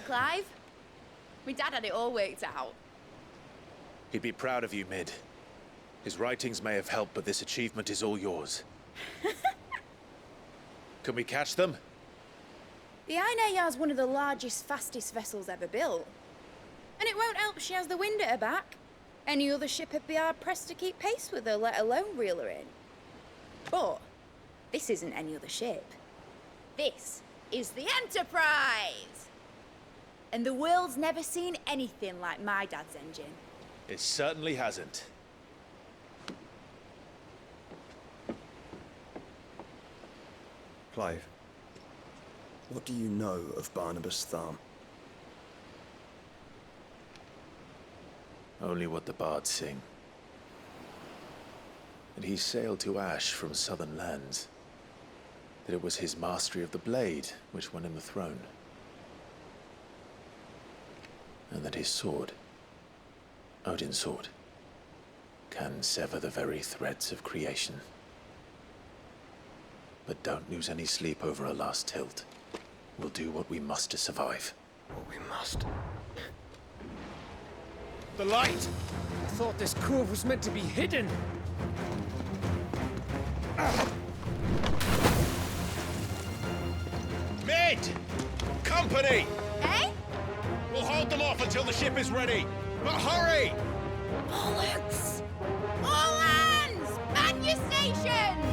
Clive. My dad had it all worked out. He'd be proud of you, Mid. His writings may have helped, but this achievement is all yours. Can we catch them? The Ainayar's one of the largest, fastest vessels ever built. And it won't help she has the wind at her back. Any other ship would be hard-pressed to keep pace with her, let alone reel her in. But this isn't any other ship. This is the Enterprise! And the world's never seen anything like my dad's engine. It certainly hasn't. Clive, what do you know of Barnabas Tharm? Only what the bards sing. That he sailed to Ash from southern lands. That it was his mastery of the blade which won him the throne. And that his sword, Odin's sword, can sever the very threads of creation. But don't lose any sleep over a last tilt. We'll do what we must to survive. What we must. The light! I thought this cove was meant to be hidden. Mid! Company! Eh? We'll hold them off until the ship is ready. But hurry! Bollocks! All hands! Man your stations!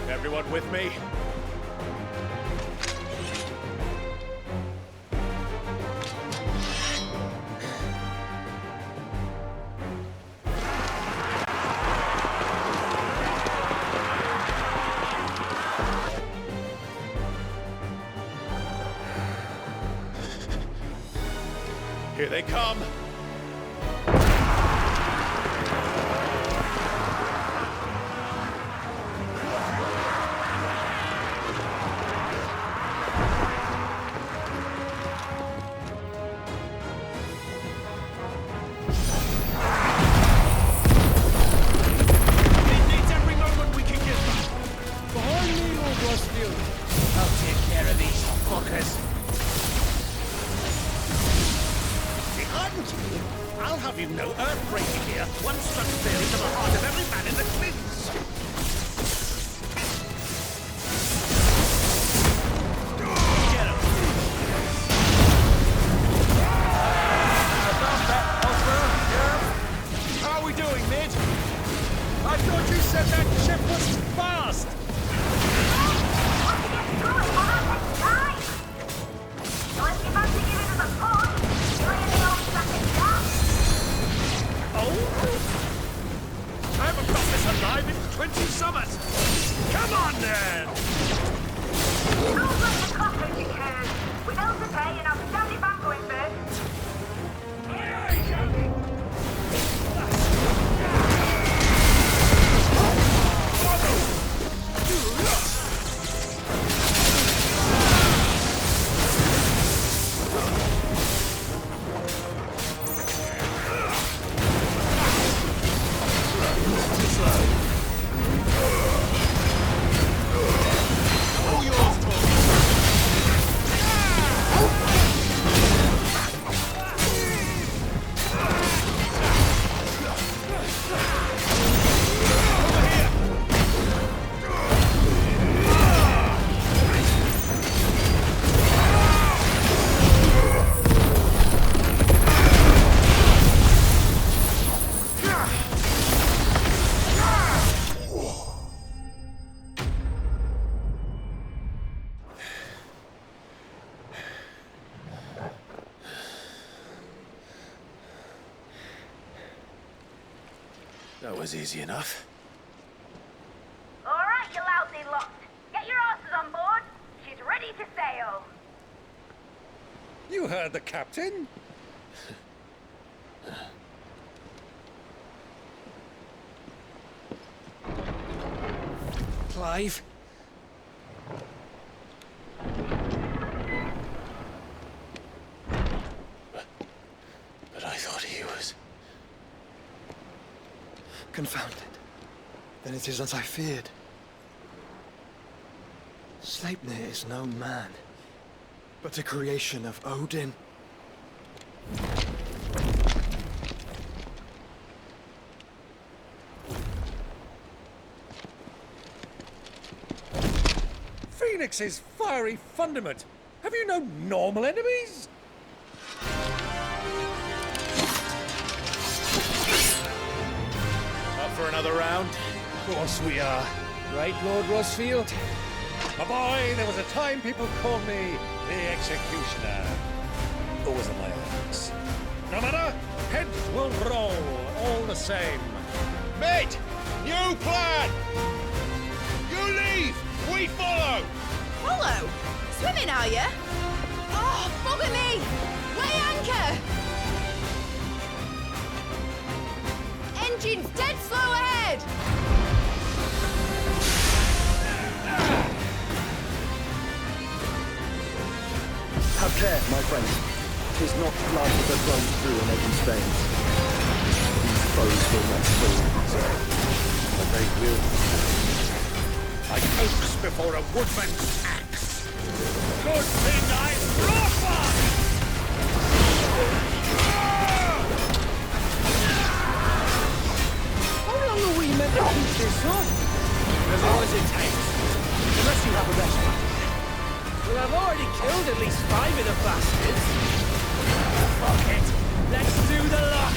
Everyone with me? Here they come! That was easy enough. All right, you lousy lot. Get your asses on board. She's ready to sail. You heard the captain. Clive. But I thought he was... Confounded. Then it is as I feared. Sleipnir is no man, but a creation of Odin. Phoenix's fiery fundament. Have you no normal enemies? Up for another round? Of course we are. Right, Lord Rozfilд? My boy, there was a time people called me the Executioner. Always on my hands. No matter, heads will roll all the same. Mate! New plan! You leave! We follow! Follow? Swimming, are you? Oh, bugger me! Weigh anchor! Engine's dead slow ahead! Have care, my friend. 'Tis not blood that runs through an Eden's veins. These foes will not fall, but they will. Like oaks before a woodman's axe. Good thing I brought one! How long are we meant to keep this on? As long as it takes. Unless you have a better idea. Well, I've already killed at least 5 of the bastards. Fuck it. Let's do the lot.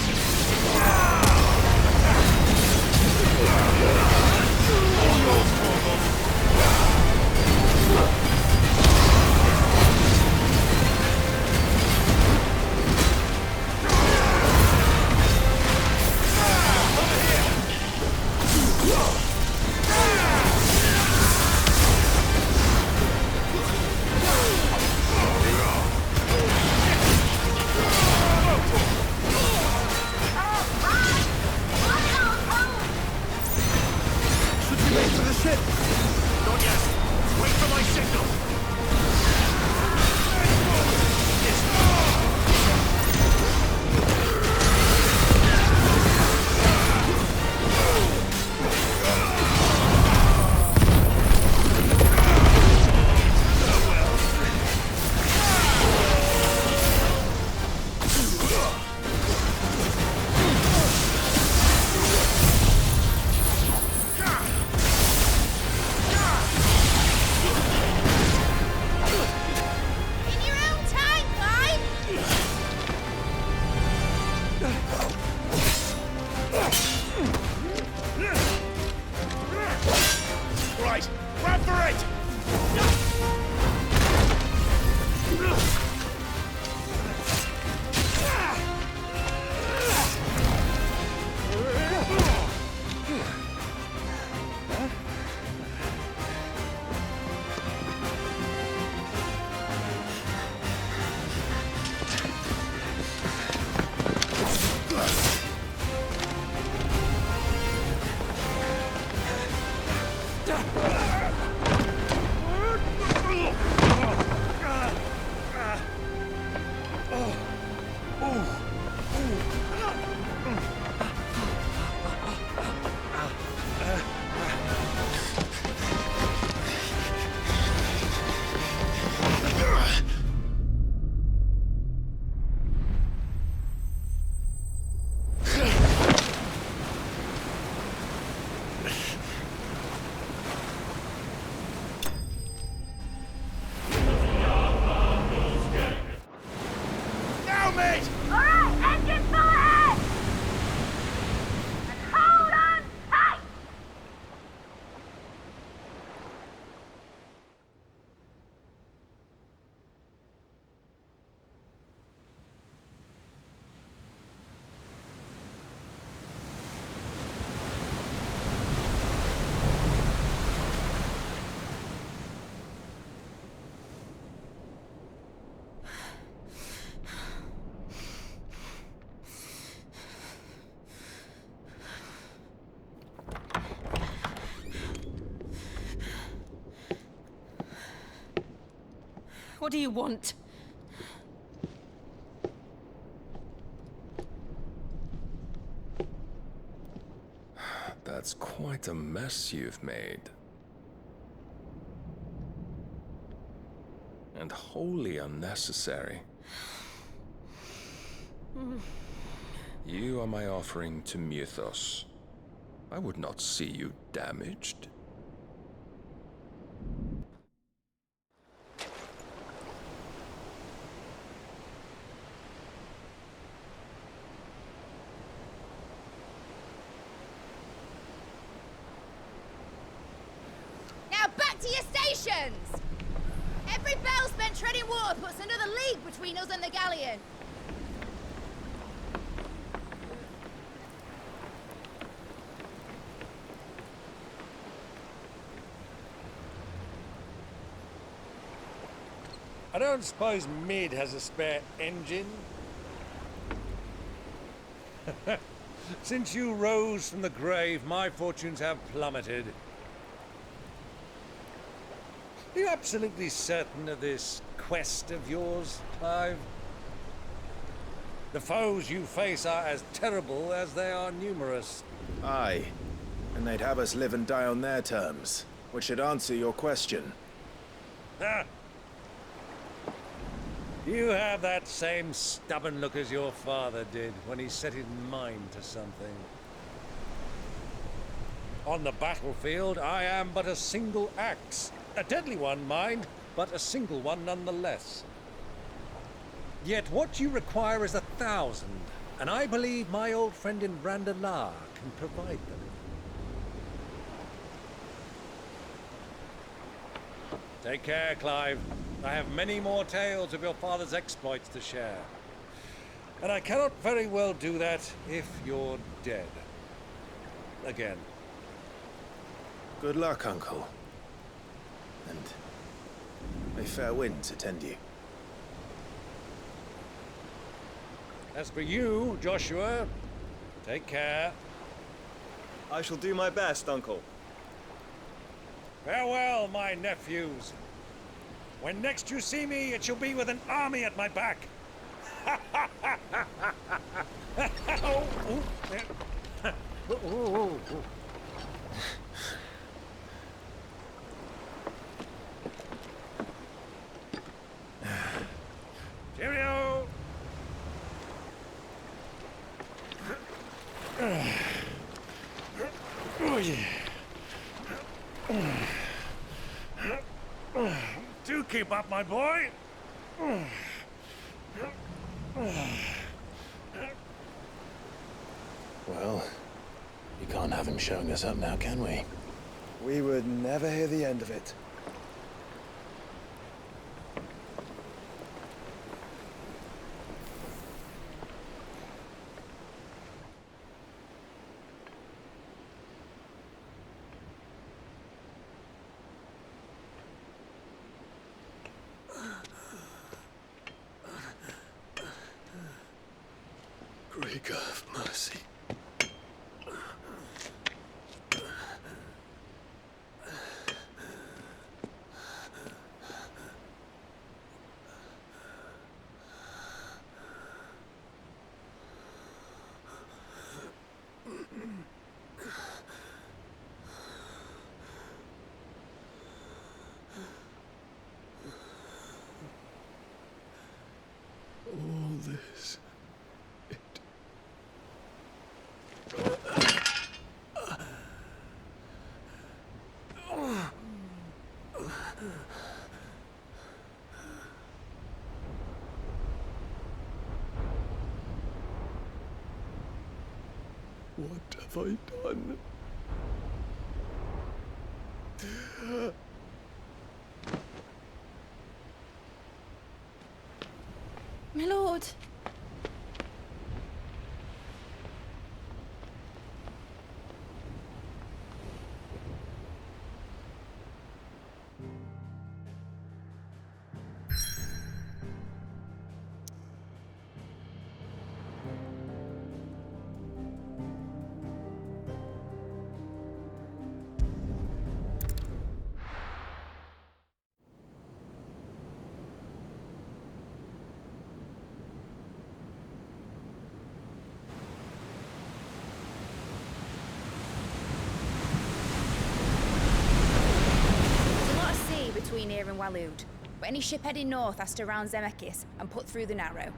What do you want? Quite a mess you've made. And wholly unnecessary. You are my offering to Mythos. I would not see you damaged. Now back to your stations! Every bell spent treading water puts another league between us and the galleon. I don't suppose Mid has a spare engine? Since you rose from the grave, my fortunes have plummeted. Are you absolutely certain of this quest of yours, Clive? The foes you face are as terrible as they are numerous. Aye. And they'd have us live and die on their terms, which should answer your question. Ah. You have that same stubborn look as your father did when he set his mind to something. On the battlefield, I am but a single axe. A deadly one, mind, but a single one nonetheless. Yet what you require is 1,000, and I believe my old friend in Randalar can provide them. Take care, Clive. I have many more tales of your father's exploits to share. And I cannot very well do that if you're dead. Again. Good luck, Uncle. And may fair winds attend you. As for you, Joshua, take care. I shall do my best, Uncle. Farewell, my nephews. When next you see me, it shall be with an army at my back. Cheerio! Do keep up, my boy. Well, we can't have him showing us up now, can we? We would never hear the end of it. Great God of mercy. All this. What have I done? My lord. Waloed, but any ship heading north has to round Zemeckis and put through the Narrow.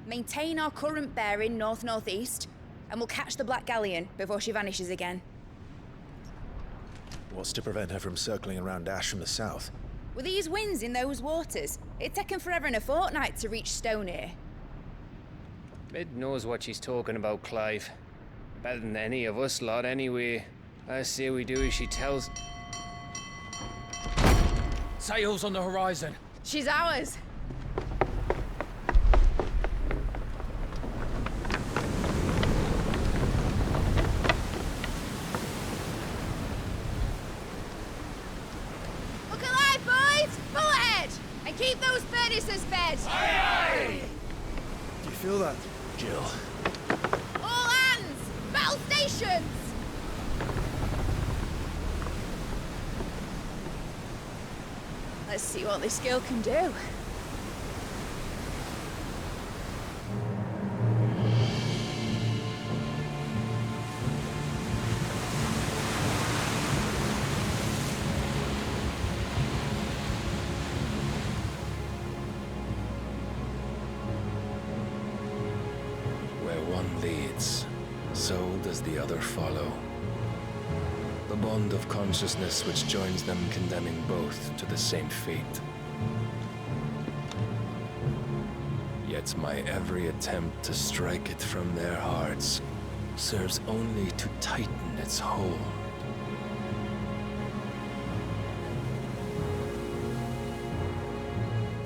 Maintain our current bearing north-northeast, and we'll catch the Black Galleon before she vanishes again. What's to prevent her from circling around Ash from the south? With these winds in those waters, it'd take 'em forever and a fortnight to reach Stonehenge. Mid knows what she's talking about, Clive. Better than any of us lot, anyway. I say we do as she tells. Sails on the horizon. She's ours. Look alive, boys! Pull ahead! And keep those furnaces fed! Do you feel that? Jill. All hands! Battle stations! Let's see what this girl can do. Where one leads, so does the other follow. The bond of consciousness which joins them condemning both to the same fate. Yet my every attempt to strike it from their hearts serves only to tighten its hold.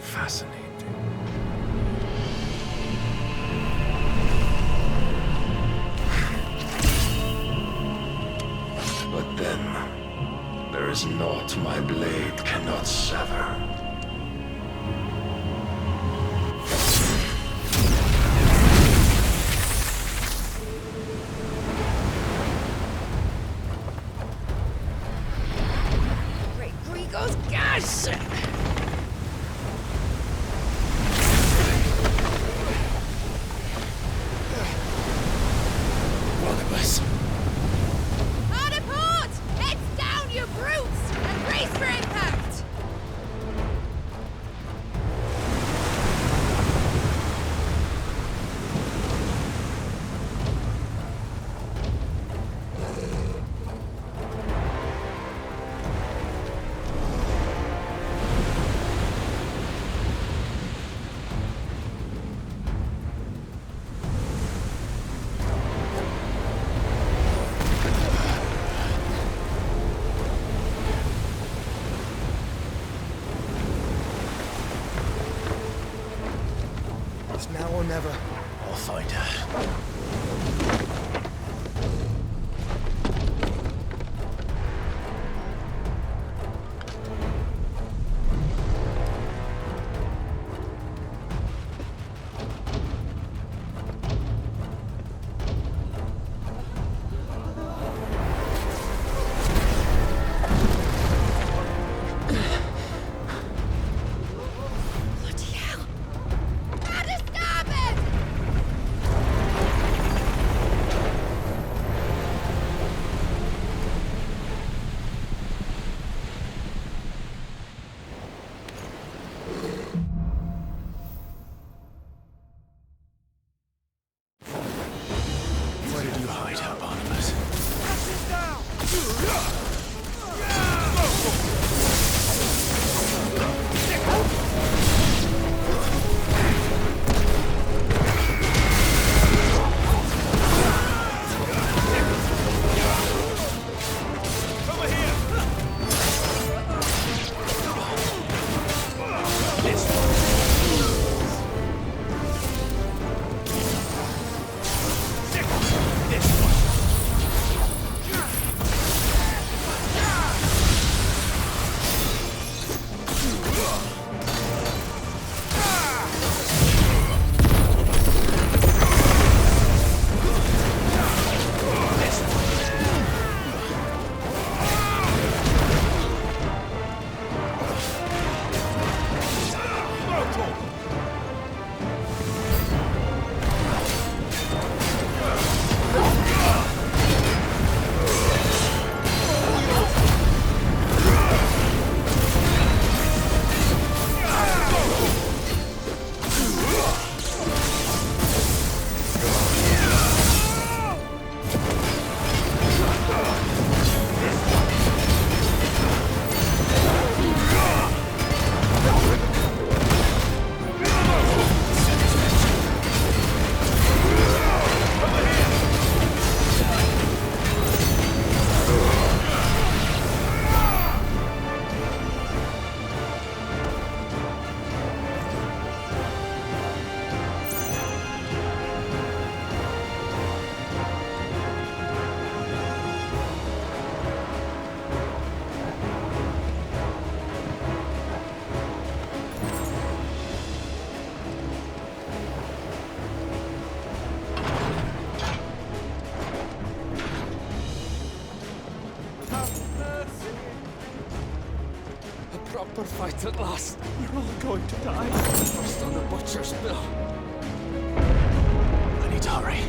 Fascinating. But then, there is naught my blade cannot sever. Great Grigos, gosh! One of us. Hard port! Heads down, you brutes! And brace for impact! It's now or never. I'll find her. Bloody hell! Out of starboard! Where did you hide her, Barnabas? Have mercy. A proper fight at last. You're all going to die. First on the butcher's bill. I need to hurry.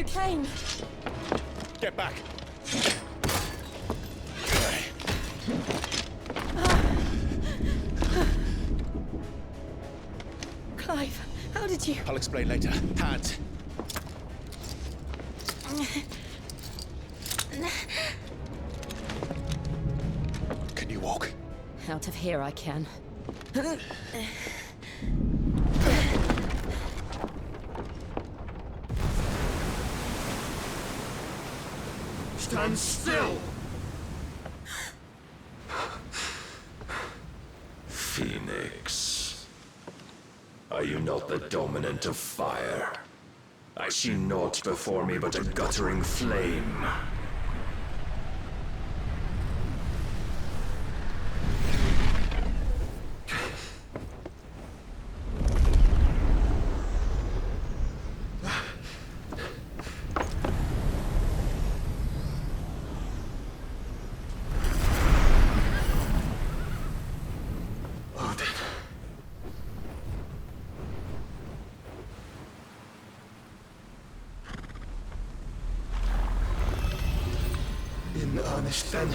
Kane! Get back! Clive, how did you... I'll explain later. Hands! Can you walk? Out of here I can. Stand still! Phoenix. Are you not the dominant of fire? I see naught before me but a guttering flame. vanished then.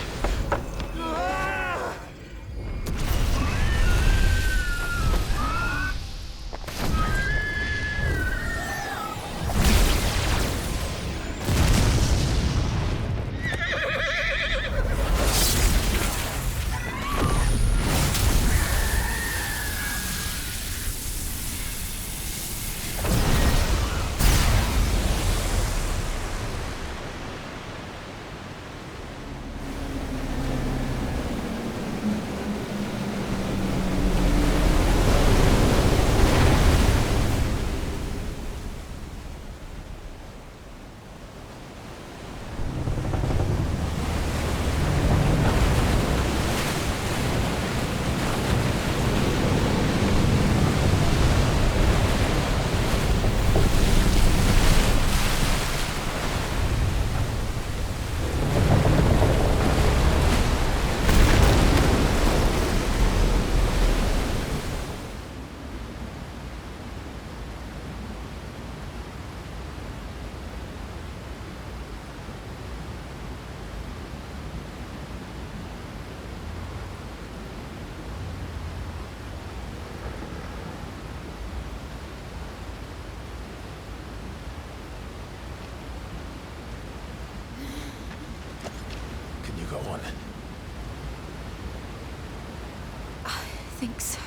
Go on. I think so.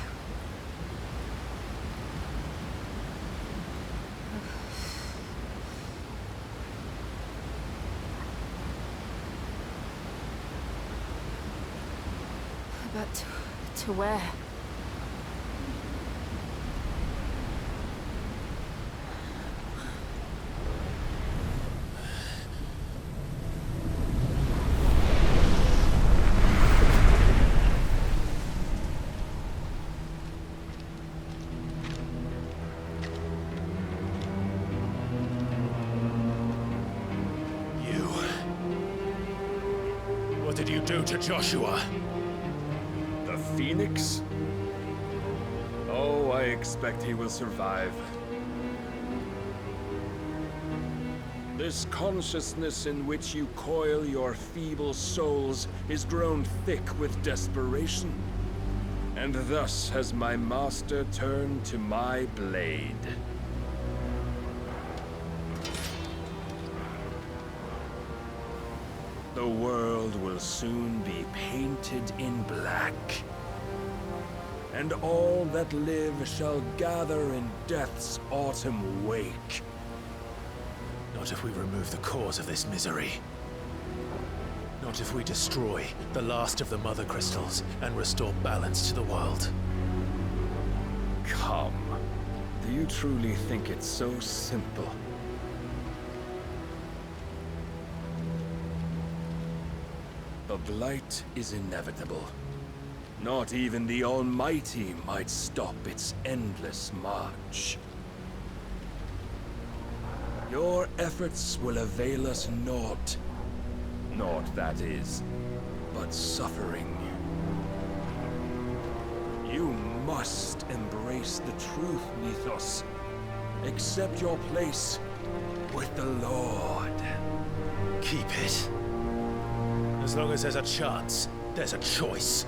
But to where? What did you do to Joshua? The Phoenix? Oh, I expect he will survive. This consciousness in which you coil your feeble souls is grown thick with desperation. And thus has my master turned to my blade. The world will soon be painted in black. And all that live shall gather in death's autumn wake. Not if we remove the cause of this misery. Not if we destroy the last of the Mother Crystals and restore balance to the world. Come. Do you truly think it's so simple? The blight is inevitable. Not even the Almighty might stop its endless march. Your efforts will avail us naught. Naught, that is, but suffering. You must embrace the truth, Mythos. Accept your place with the Lord. Keep it. As long as there's a chance, there's a choice.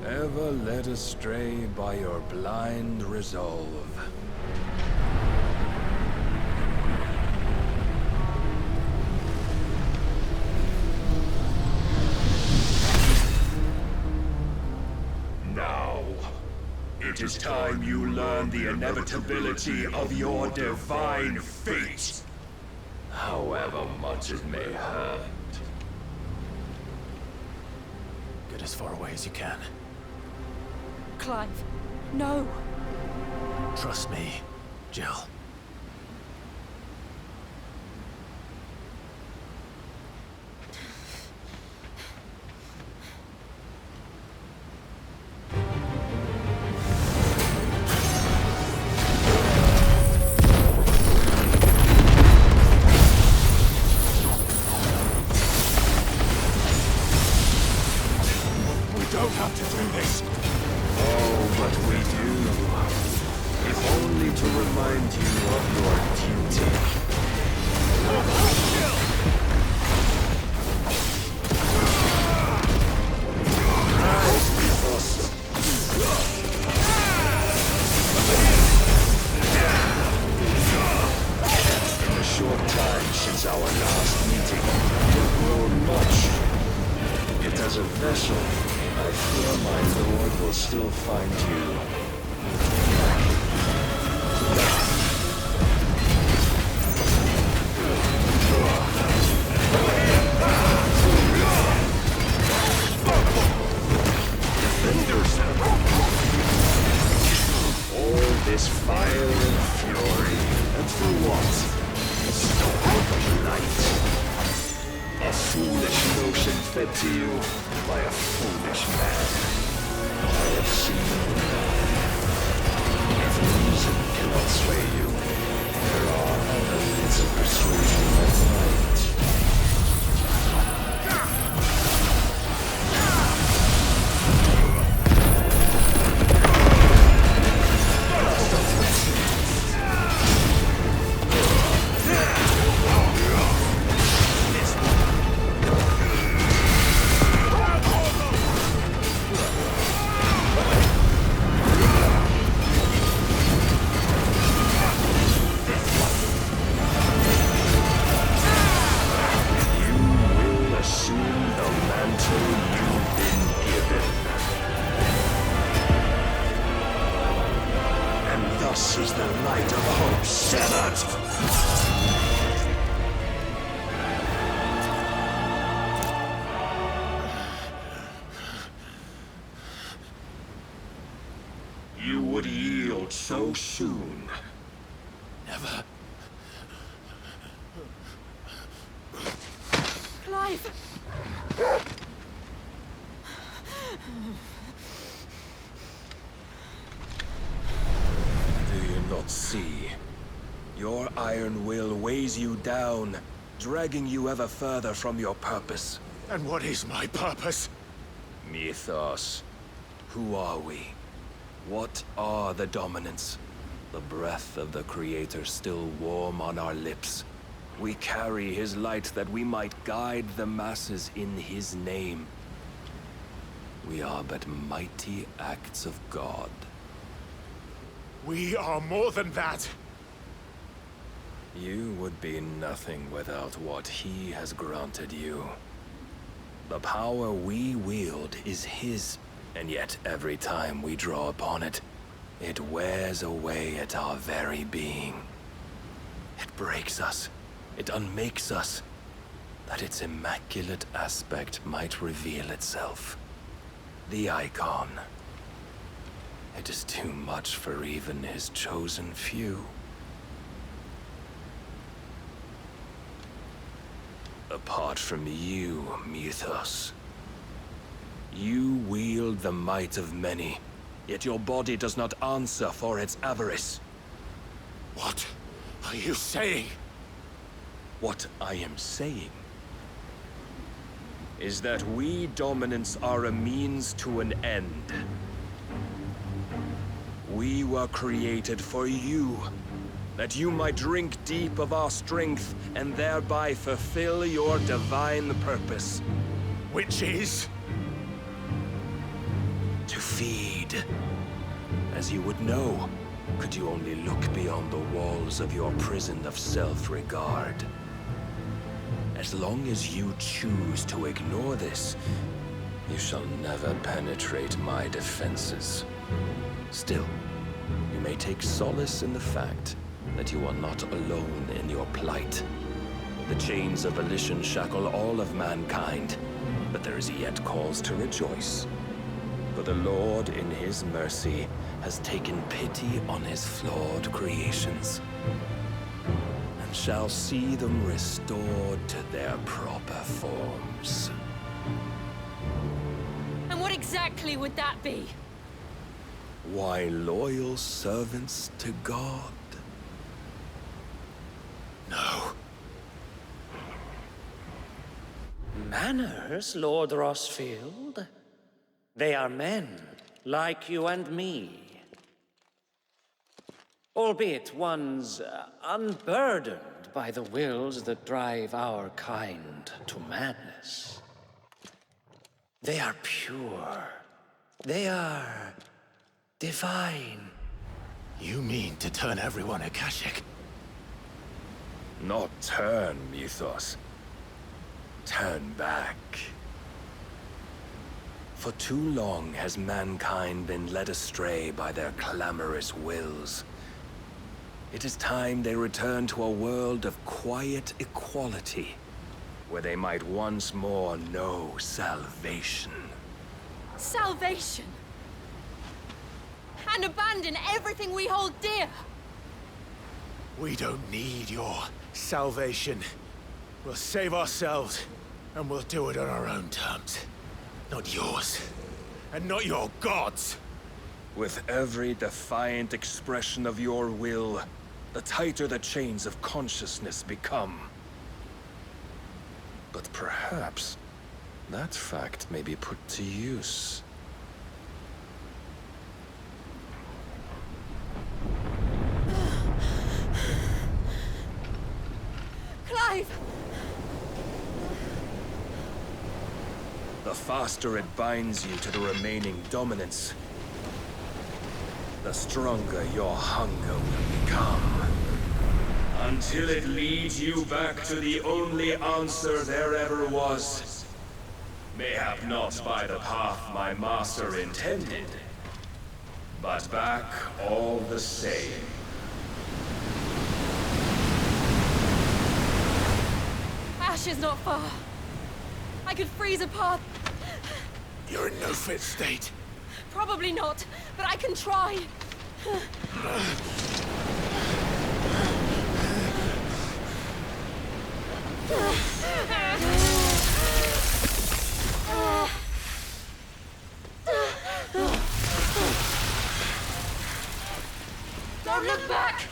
Ever led astray by your blind resolve. Now, it is time you learn the inevitability of your divine fate. However much it may hurt. Get as far away as you can. Clive, no. Trust me, Jill. If only to remind you of your duty. as a vessel, I fear my lord will still find you. All this fire and fury, and for what? Light. A foolish notion fed to you by a foolish man. I have seen. If reason cannot sway you, there are other means of persuasion that might. Is the light of hope severed? You would yield so soon. Never. Clive! Not see. Your iron will weighs you down, dragging you ever further from your purpose. And what is my purpose? Mythos. Who are we? What are the dominants? The breath of the Creator still warm on our lips. We carry his light that we might guide the masses in his name. We are but mighty acts of God. We are more than that. You would be nothing without what he has granted you. The power we wield is his, and yet every time we draw upon it, it wears away at our very being. It breaks us, it unmakes us, that its immaculate aspect might reveal itself. The icon. It is too much for even his chosen few. Apart from you, Mythos, you wield the might of many, yet your body does not answer for its avarice. What are you saying? What I am saying is that we dominants are a means to an end. We were created for you, that you might drink deep of our strength and thereby fulfill your divine purpose. Which is? To feed. As you would know, could you only look beyond the walls of your prison of self-regard. As long as you choose to ignore this, you shall never penetrate my defenses. Still, you may take solace in the fact that you are not alone in your plight. The chains of volition shackle all of mankind, but there is yet cause to rejoice. For the Lord, in his mercy, has taken pity on his flawed creations, and shall see them restored to their proper forms. And what exactly would that be? Why, loyal servants to God. No. Manners, Lord Rosfield? They are men, like you and me. Albeit ones unburdened by the wills that drive our kind to madness. They are pure. They are divine. You mean to turn everyone Akashic? Not turn, Mythos. Turn back. For too long has mankind been led astray by their clamorous wills. It is time they return to a world of quiet equality, where they might once more know salvation. Salvation? And abandon everything we hold dear? We don't need your salvation. We'll save ourselves, and we'll do it on our own terms. Not yours. And not your gods! With every defiant expression of your will, the tighter the chains of consciousness become. But perhaps that fact may be put to use. Clive! The faster it binds you to the remaining dominance, the stronger your hunger will become. Until it leads you back to the only answer there ever was. Mayhap not by the path my master intended, but back all the same. Ash is not far. I could freeze a path. You're in no fit state. Probably not, but I can try. Don't look back!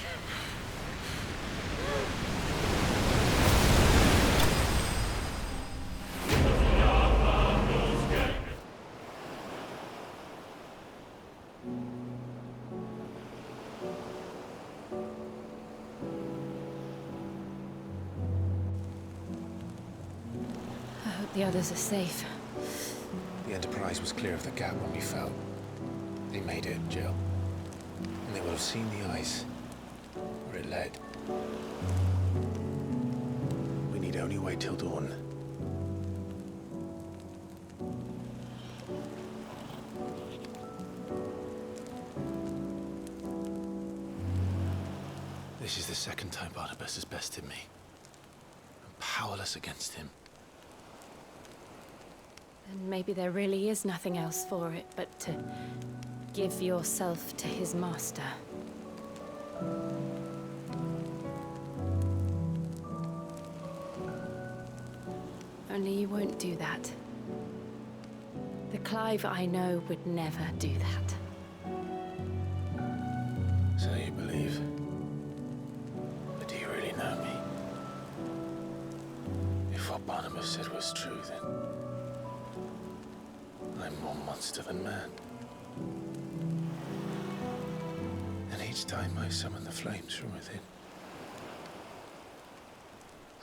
I hope the others are safe. The Enterprise was clear of the gap when we fell. They made it, Jill. And they will have seen the ice, where it led. We need only wait till dawn. This is the second time Barnabas has bested me. I'm powerless against him. And maybe there really is nothing else for it but to give yourself to his master. Only you won't do that. The Clive I know would never do that. So you believe? But do you really know me? If what Barnabas said was true, then I'm more monster than man. And each time I summon the flames from within,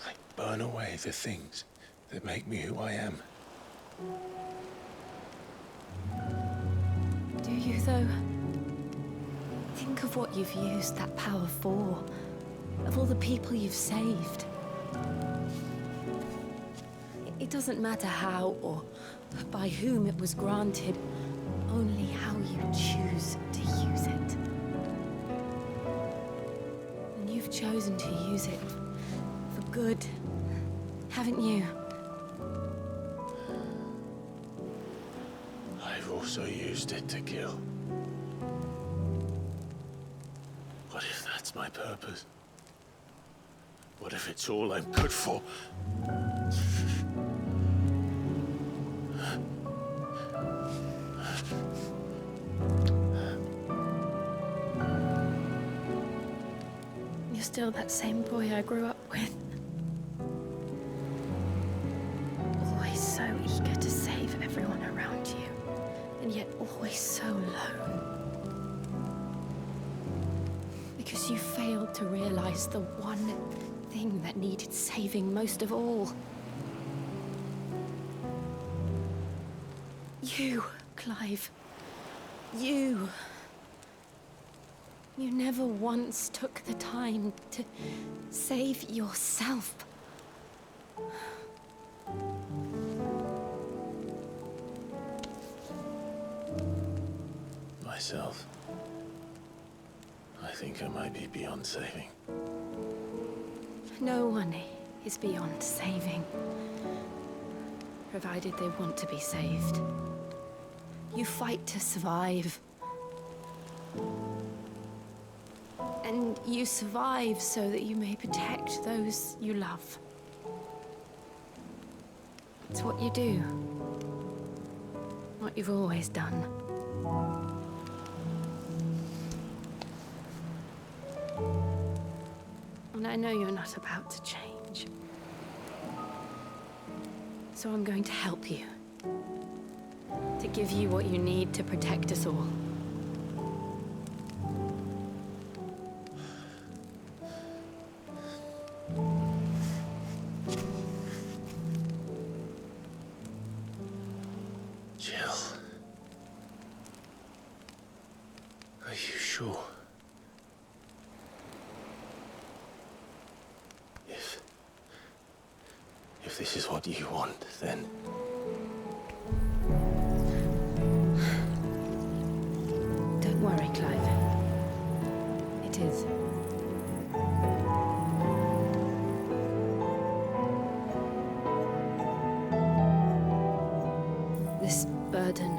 I burn away the things that make me who I am. Do you, though? Think of what you've used that power for. Of all the people you've saved. It doesn't matter how or by whom it was granted, only how you choose to use it. And you've chosen to use it for good, haven't you? I've also used it to kill. What if that's my purpose? What if it's all I'm good for? You're still that same boy I grew up with. Always so eager to save everyone around you, and yet always so lone. Because you failed to realize the one thing that needed saving most of all. You, Clive. You. You never once took the time to save yourself. myself. I think I might be beyond saving. No one is beyond saving, provided they want to be saved. You fight to survive. And you survive so that you may protect those you love. It's what you do. What you've always done. And I know you're not about to change. So I'm going to help you. To give you what you need to protect us all. Jill. Are you sure? If this is what you want, then... Don't worry, Clive. It is. This burden,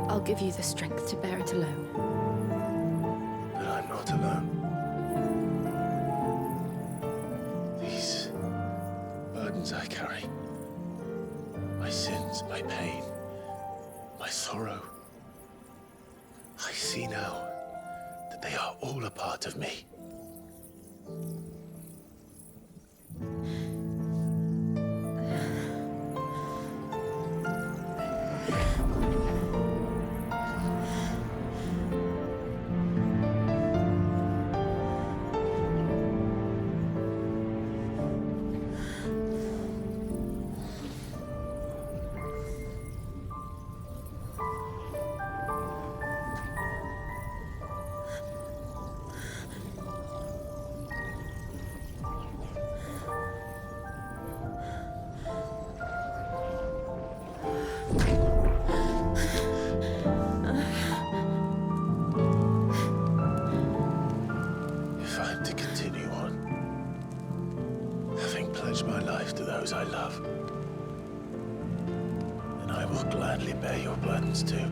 I'll give you the strength to bear it alone. But I'm not alone. These burdens I carry, my sins, my pain, my sorrow, I see now that they are all a part of me. My life to those I love, and I will gladly bear your burdens too,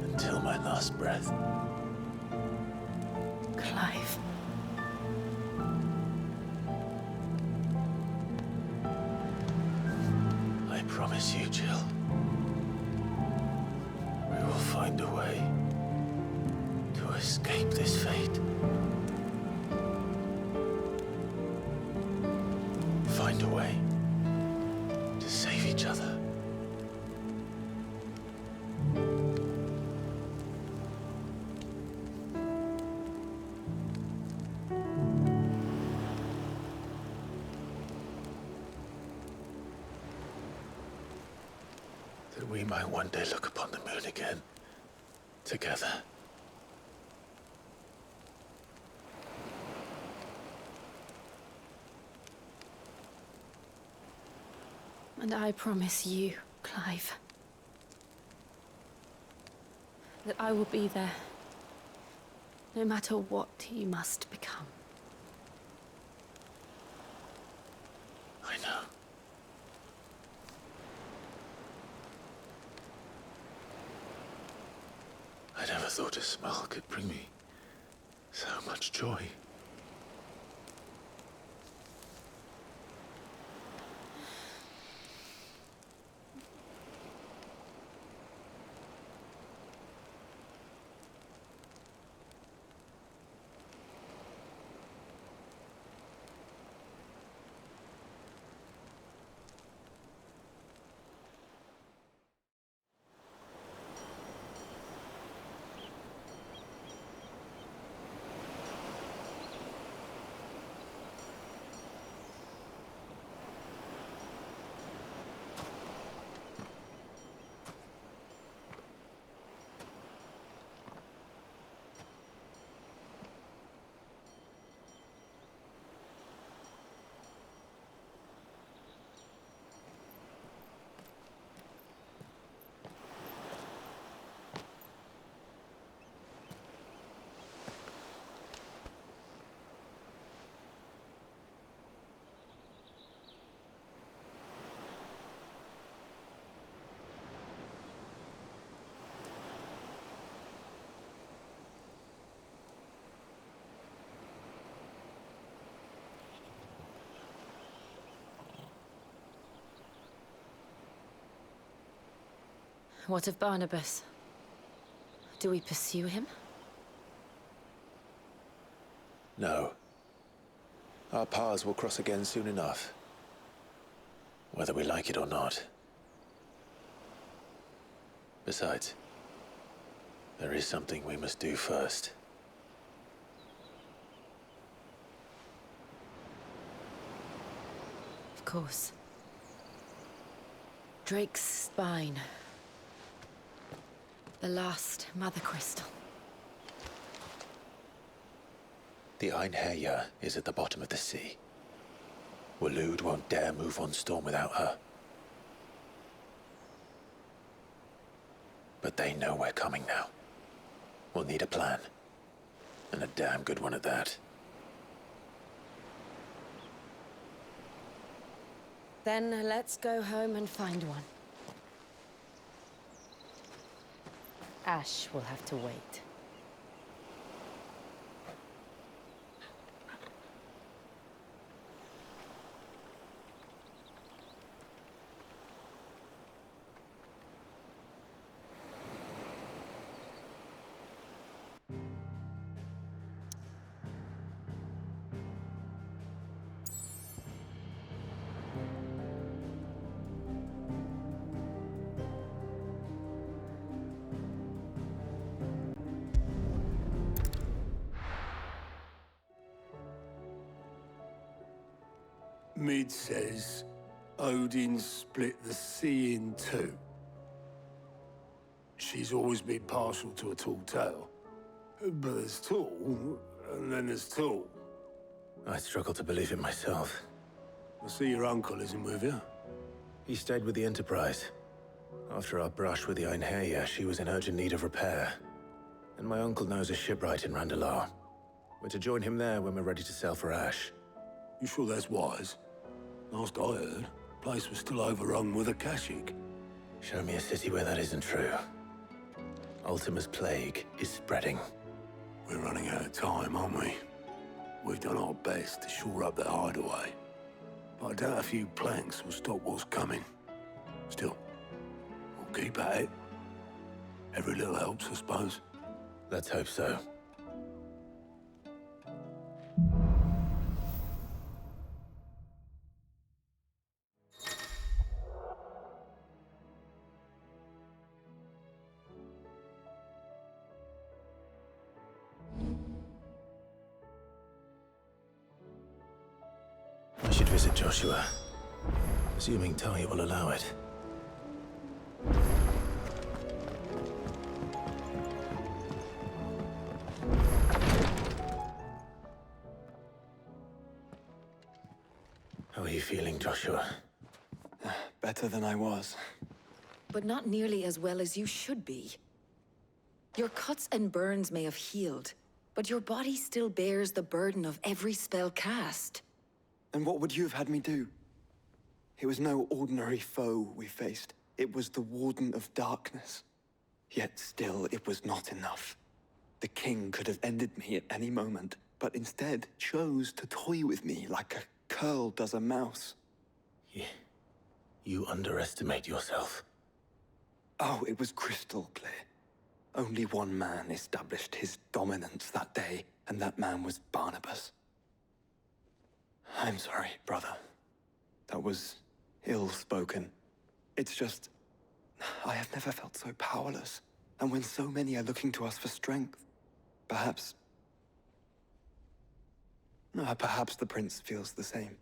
until my last breath. Clive. I promise you, Jill, we will find a way to escape this fate. Find a way to save each other. That we might one day look upon the moon again, together. And I promise you, Clive, that I will be there, no matter what you must become. I know. I never thought a smile could bring me so much joy. What of Barnabas? Do we pursue him? No. Our paths will cross again soon enough. Whether we like it or not. Besides, there is something we must do first. Of course. Drake's spine. The last mother crystal. The Einherja is at the bottom of the sea. Waloed won't dare move on Storm without her. But they know we're coming now. We'll need a plan. And a damn good one at that. Then let's go home and find one. Ash will have to wait. Mid says Odin split the sea in two. She's always been partial to a tall tale. But there's tall, and then there's tall. I struggle to believe it myself. I see your uncle isn't with you. He stayed with the Enterprise. After our brush with the Einherja, she was in urgent need of repair. And my uncle knows a shipwright in Randalar. We're to join him there when we're ready to sail for Ash. You sure that's wise? Last I heard, the place was still overrun with Akashic. Show me a city where that isn't true. Ultima's plague is spreading. We're running out of time, aren't we? We've done our best to shore up the hideaway. But I doubt a few planks will stop what's coming. Still, we'll keep at it. Every little helps, I suppose. Let's hope so. I should visit Joshua, assuming Talia will allow it. How are you feeling, Joshua? Better than I was. But not nearly as well as you should be. Your cuts and burns may have healed, but your body still bears the burden of every spell cast. And what would you have had me do? It was no ordinary foe we faced. It was the Warden of Darkness. Yet still, it was not enough. The king could have ended me at any moment, but instead chose to toy with me like a curl does a mouse. You underestimate yourself. Oh, it was crystal clear. Only one man established his dominance that day, and that man was Barnabas. I'm sorry, brother. That was ill-spoken. It's just, I have never felt so powerless. And when so many are looking to us for strength, perhaps the prince feels the same.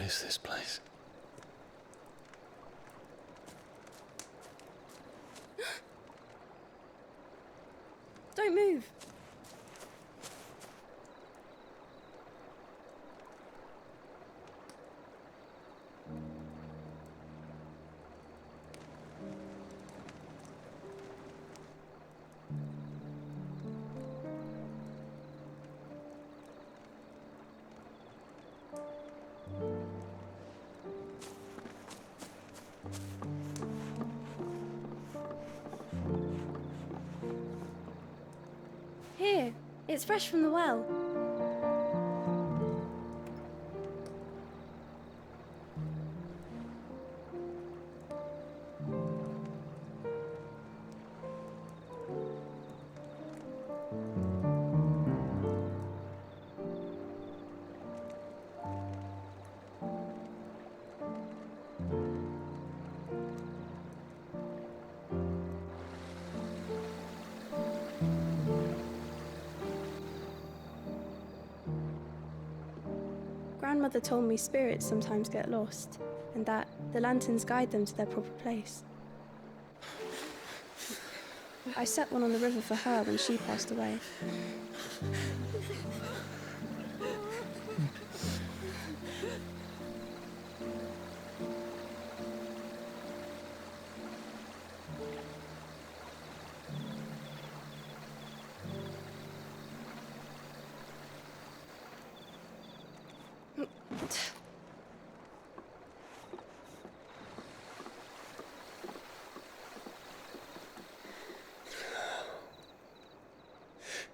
is this place? Don't move. Here, it's fresh from the well. Grandmother told me spirits sometimes get lost, and that the lanterns guide them to their proper place. I set one on the river for her when she passed away.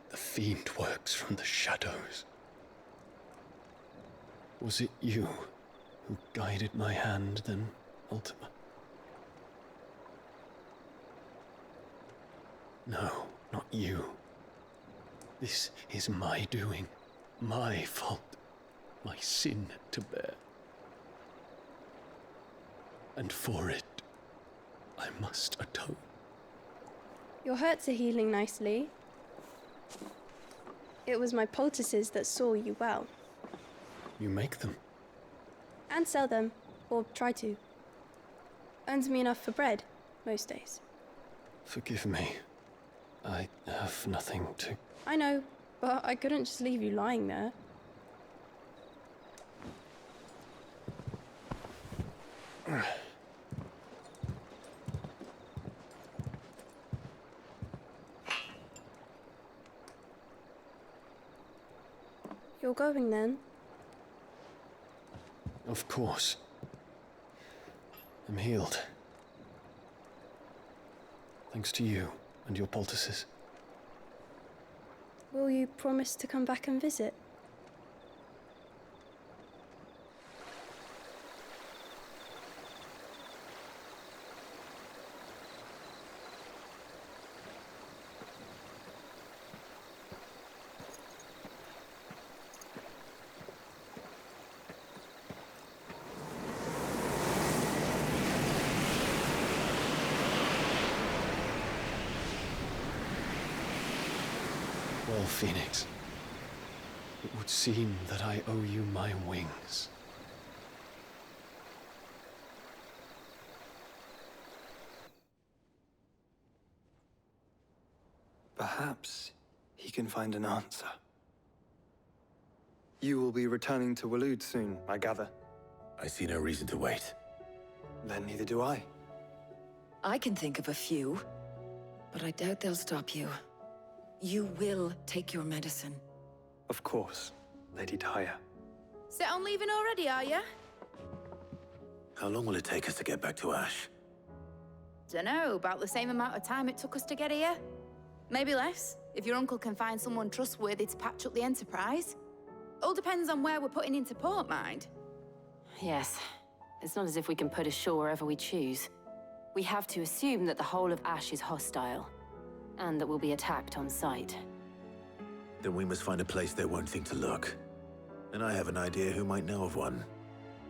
The fiend works from the shadows. Was it you who guided my hand then, Ultima? No, not you. This is my doing, my fault, my sin to bear. And for it, I must atone. Your hurts are healing nicely. It was my poultices that saw you well. You make them? And sell them, or try to. Earns me enough for bread, most days. Forgive me. I have nothing to... I know, but I couldn't just leave you lying there. You're going then? Of course. I'm healed. Thanks to you and your poultices. Will you promise to come back and visit? Well, Phoenix, it would seem that I owe you my wings. Perhaps he can find an answer. You will be returning to Waloed soon, I gather. I see no reason to wait. Then neither do I. I can think of a few, but I doubt they'll stop you. You will take your medicine. Of course, Lady Daya. Set on leaving already, are ya? How long will it take us to get back to Ash? Dunno, about the same amount of time it took us to get here. Maybe less, if your uncle can find someone trustworthy to patch up the Enterprise. All depends on where we're putting into port, mind. Yes. It's not as if we can put ashore wherever we choose. We have to assume that the whole of Ash is hostile, and that we'll be attacked on sight. Then we must find a place they won't think to look. And I have an idea who might know of one.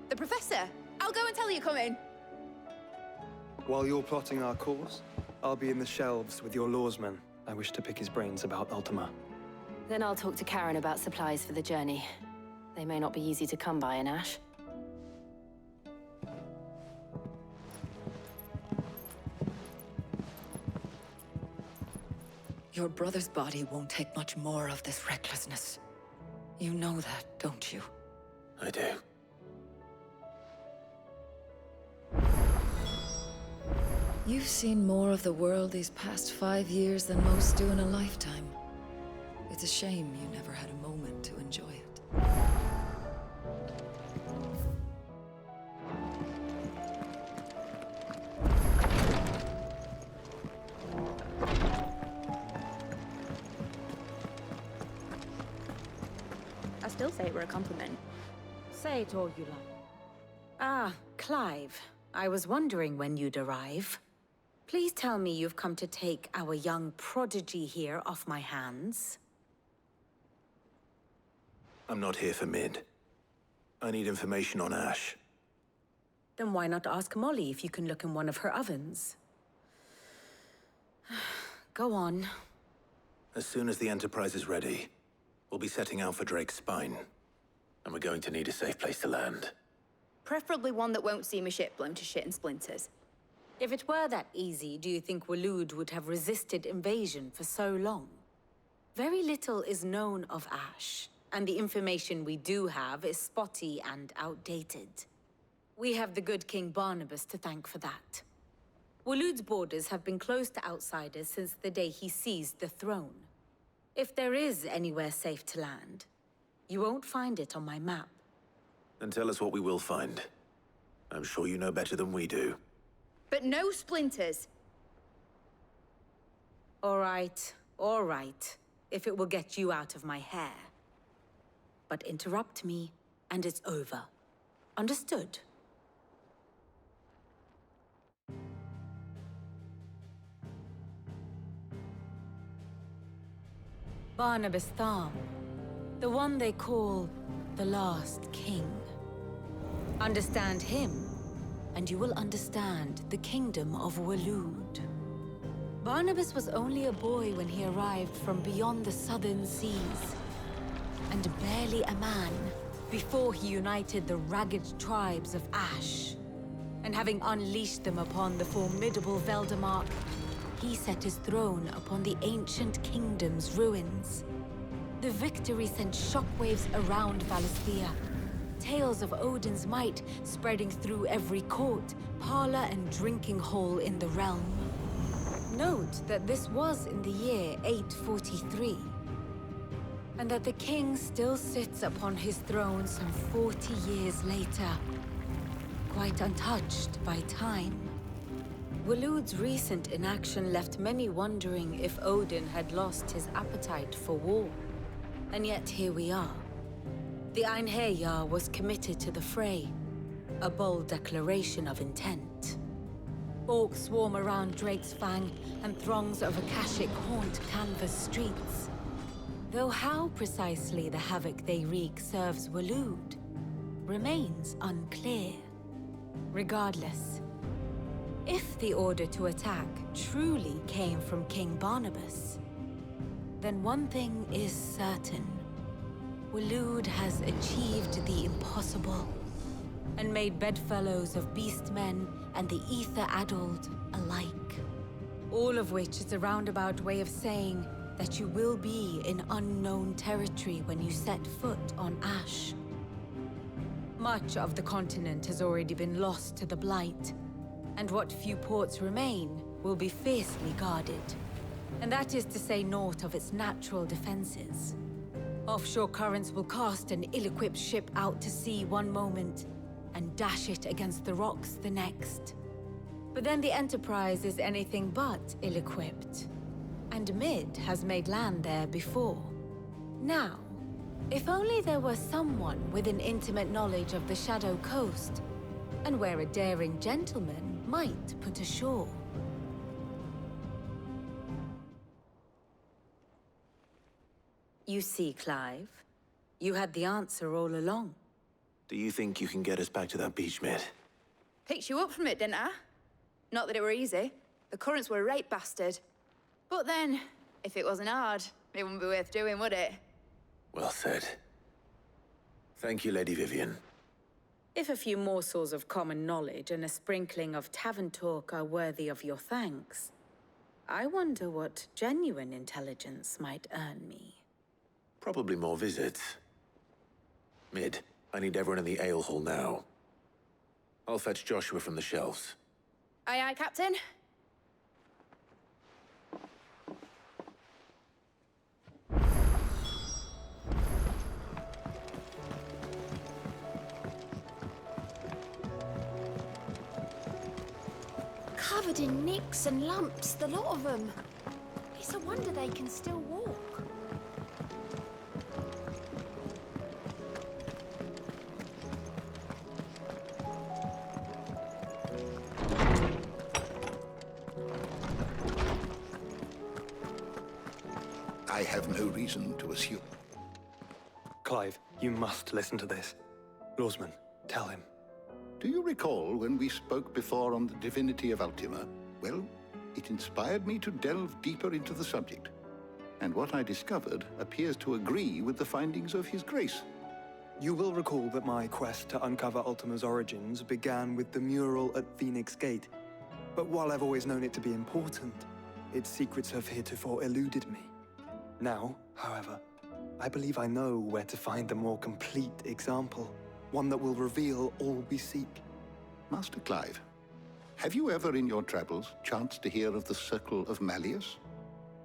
The Professor! I'll go and tell you coming. While you're plotting our course, I'll be in the shelves with your lawsman. I wish to pick his brains about Ultima. Then I'll talk to Karen about supplies for the journey. They may not be easy to come by in Ash. Your brother's body won't take much more of this recklessness. You know that, don't you? I do. You've seen more of the world these past 5 years than most do in a lifetime. It's a shame you never had a moment to enjoy it. I still say it were a compliment. Say it all you like. Ah, Clive. I was wondering when you'd arrive. Please tell me you've come to take our young prodigy here off my hands. I'm not here for Mid. I need information on Ash. Then why not ask Molly if you can look in one of her ovens? Go on. As soon as the Enterprise is ready, we'll be setting out for Drake's Spine. And we're going to need a safe place to land. Preferably one that won't see my ship blown to shit and splinters. If it were that easy, do you think Waloed would have resisted invasion for so long? Very little is known of Ash, and the information we do have is spotty and outdated. We have the good King Barnabas to thank for that. Waloed's borders have been closed to outsiders since the day he seized the throne. If there is anywhere safe to land, you won't find it on my map. Then tell us what we will find. I'm sure you know better than we do. But no splinters. All right, if it will get you out of my hair. But interrupt me, and it's over. Understood? Barnabas Tharm, the one they call the Last King. Understand him, and you will understand the kingdom of Waloed. Barnabas was only a boy when he arrived from beyond the southern seas, and barely a man before he united the ragged tribes of Ash. And having unleashed them upon the formidable Veldamark, he set his throne upon the ancient kingdom's ruins. The victory sent shockwaves around Valisthea, tales of Odin's might spreading through every court, parlor, and drinking hole in the realm. Note that this was in the year 843, and that the king still sits upon his throne some 40 years later, quite untouched by time. Waloed's recent inaction left many wondering if Odin had lost his appetite for war. And yet here we are. The Einherjar was committed to the fray, a bold declaration of intent. Orcs swarm around Drake's Fang, and throngs of Akashic haunt canvas streets. Though how precisely the havoc they wreak serves Waloed remains unclear. Regardless, if the order to attack truly came from King Barnabas, then one thing is certain. Waloed has achieved the impossible, and made bedfellows of beastmen and the ether-addled alike. All of which is a roundabout way of saying that you will be in unknown territory when you set foot on Ash. Much of the continent has already been lost to the Blight, and what few ports remain will be fiercely guarded. And that is to say naught of its natural defenses. Offshore currents will cast an ill-equipped ship out to sea one moment, and dash it against the rocks the next. But then the Enterprise is anything but ill-equipped, and Mid has made land there before. Now, if only there were someone with an intimate knowledge of the Shadow Coast, and where a daring gentleman might put ashore. You see, Clive, you had the answer all along. Do you think you can get us back to that beach, Mid? Picked you up from it, didn't I? Not that it were easy. The currents were a right bastard. But then, if it wasn't hard, it wouldn't be worth doing, would it? Well said. Thank you, Lady Vivian. If a few morsels of common knowledge and a sprinkling of tavern talk are worthy of your thanks, I wonder what genuine intelligence might earn me. Probably more visits. Mid, I need everyone in the ale hall now. I'll fetch Joshua from the shelves. Aye, aye, Captain. Covered in nicks and lumps, the lot of them. It's a wonder they can still walk. I have no reason to assume. Clive, you must listen to this. Lawsman, tell him. Do you recall when we spoke before on the divinity of Ultima? Well, it inspired me to delve deeper into the subject. And what I discovered appears to agree with the findings of His Grace. You will recall that my quest to uncover Ultima's origins began with the mural at Phoenix Gate. But while I've always known it to be important, its secrets have heretofore eluded me. Now, however, I believe I know where to find the more complete example. One that will reveal all we seek. Master Clive, have you ever in your travels chanced to hear of the Circle of Malleus?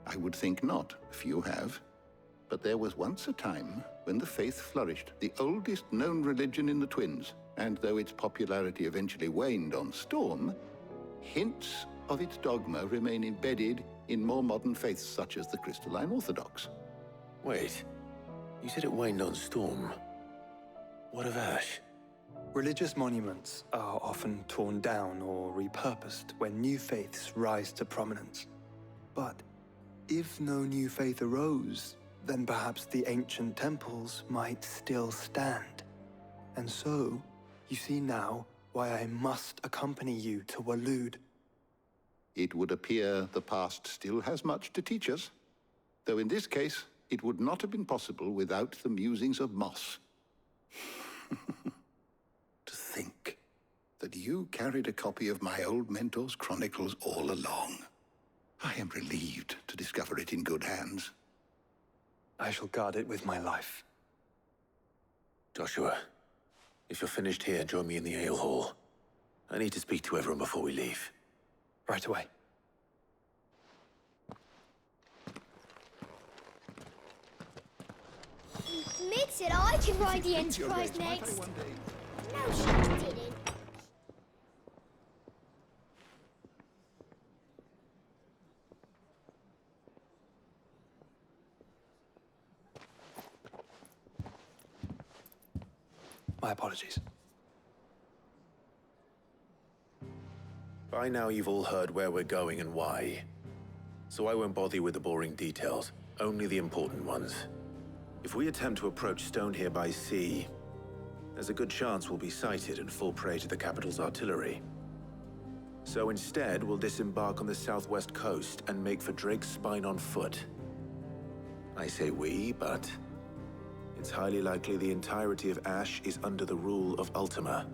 I would think not, if you have. But there was once a time when the faith flourished, the oldest known religion in the Twins, and though its popularity eventually waned on Storm, hints of its dogma remain embedded in more modern faiths such as the Crystalline Orthodox. Wait, you said it waned on Storm. What of Ash? Religious monuments are often torn down or repurposed when new faiths rise to prominence. But if no new faith arose, then perhaps the ancient temples might still stand. And so, you see now why I must accompany you to Waloed. It would appear the past still has much to teach us, though in this case, it would not have been possible without the musings of Moss. To think that you carried a copy of my old mentor's chronicles all along. I am relieved to discover it in good hands. I shall guard it with my life. Joshua, if you're finished here, join me in the ale hall. I need to speak to everyone before we leave. Right away. Mid said I could ride the Enterprise next. No, she didn't. My apologies. By now you've all heard where we're going and why. So I won't bother you with the boring details, only the important ones. If we attempt to approach Stone here by sea, there's a good chance we'll be sighted and fall prey to the capital's artillery. So instead, we'll disembark on the southwest coast and make for Drake's Spine on foot. I say we, but it's highly likely the entirety of Ash is under the rule of Ultima.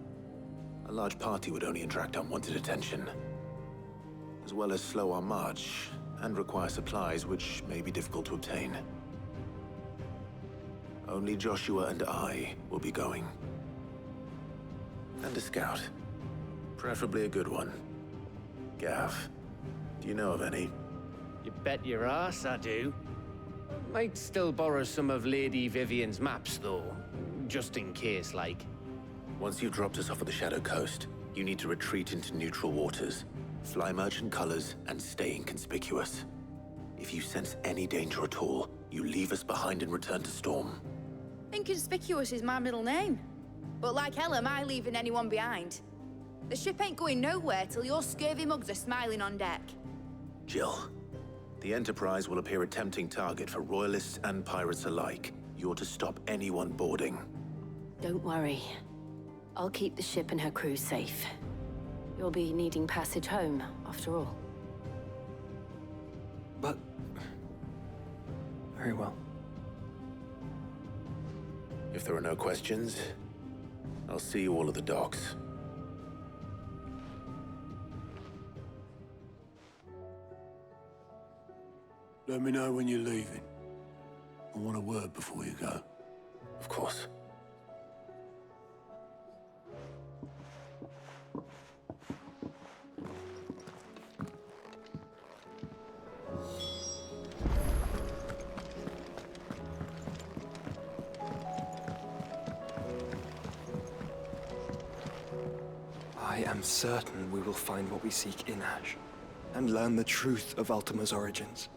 A large party would only attract unwanted attention, as well as slow our march and require supplies which may be difficult to obtain. Only Joshua and I will be going. And a scout. Preferably a good one. Gav, do you know of any? You bet your ass I do. Might still borrow some of Lady Vivian's maps, though. Just in case, like. Once you've dropped us off at the Shadow Coast, you need to retreat into neutral waters, fly merchant colors, and stay inconspicuous. If you sense any danger at all, you leave us behind and return to Storm. Inconspicuous is my middle name. But like hell am I leaving anyone behind. The ship ain't going nowhere till your scurvy mugs are smiling on deck. Jill, the Enterprise will appear a tempting target for royalists and pirates alike. You're to stop anyone boarding. Don't worry. I'll keep the ship and her crew safe. You'll be needing passage home, after all. But... very well. If there are no questions, I'll see you all at the docks. Let me know when you're leaving. I want a word before you go. Of course. I am certain we will find what we seek in Ash, and learn the truth of Ultima's origins.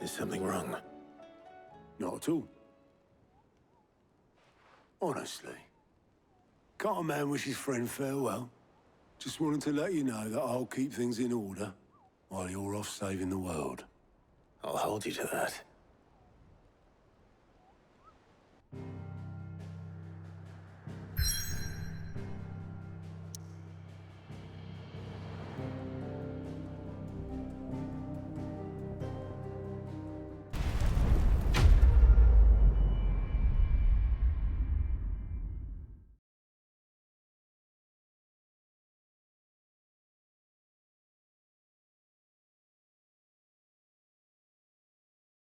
Is something wrong? Not at all. Honestly. Can't a man wish his friend farewell? Just wanted to let you know that I'll keep things in order while you're off saving the world. I'll hold you to that.